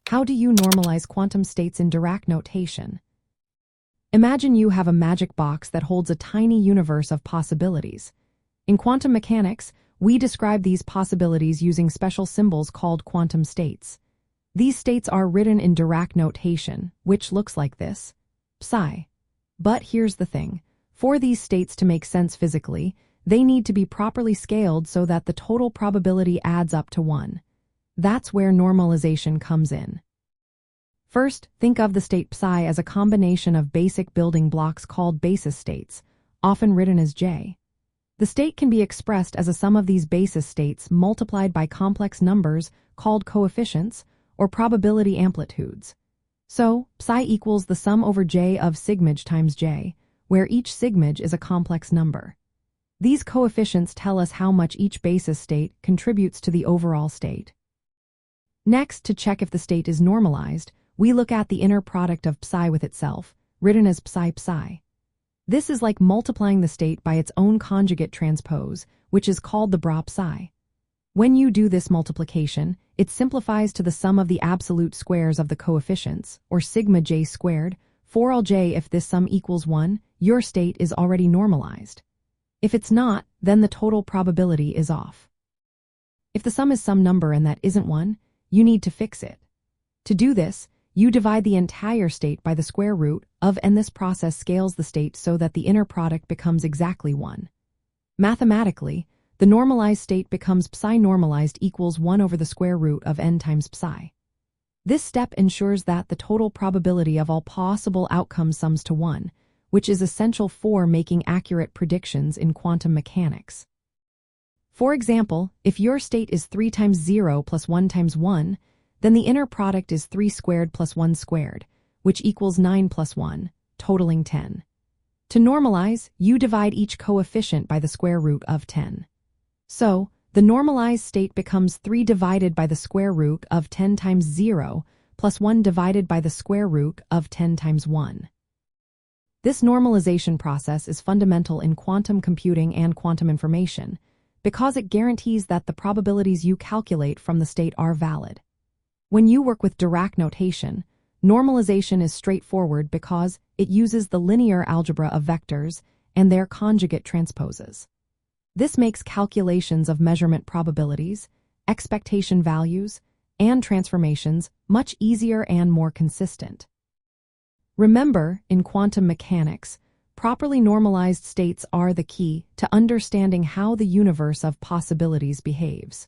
How do you normalize quantum states in Dirac notation? Imagine you have a magic box that holds a tiny universe of possibilities. In quantum mechanics, we describe these possibilities using special symbols called quantum states. These states are written in Dirac notation, which looks like this: psi. But here's the thing. For these states to make sense physically, they need to be properly scaled so that the total probability adds up to 1. That's where normalization comes in. First, think of the state psi as a combination of basic building blocks called basis states, often written as J. The state can be expressed as a sum of these basis states multiplied by complex numbers called coefficients or probability amplitudes. So, psi equals the sum over J of sigmage times J, where each sigmage is a complex number. These coefficients tell us how much each basis state contributes to the overall state. Next, to check if the state is normalized, we look at the inner product of psi with itself, written as psi-psi. This is like multiplying the state by its own conjugate transpose, which is called the bra psi. When you do this multiplication, it simplifies to the sum of the absolute squares of the coefficients, or sigma j squared. For all j, if this sum equals 1, your state is already normalized. If it's not, then the total probability is off. If the sum is some number and that isn't 1, you need to fix it. To do this, you divide the entire state by the square root of, and this process scales the state so that the inner product becomes exactly 1. Mathematically, the normalized state becomes psi normalized equals 1 over the square root of n times psi. This step ensures that the total probability of all possible outcomes sums to 1, which is essential for making accurate predictions in quantum mechanics. For example, if your state is 3 times 0 plus 1 times 1, then the inner product is 3 squared plus 1 squared, which equals 9 plus 1, totaling 10. To normalize, you divide each coefficient by the square root of 10. So, the normalized state becomes 3 divided by the square root of 10 times 0 plus 1 divided by the square root of 10 times 1. This normalization process is fundamental in quantum computing and quantum information because it guarantees that the probabilities you calculate from the state are valid. When you work with Dirac notation, normalization is straightforward because it uses the linear algebra of vectors and their conjugate transposes. This makes calculations of measurement probabilities, expectation values, and transformations much easier and more consistent. Remember, in quantum mechanics, properly normalized states are the key to understanding how the universe of possibilities behaves.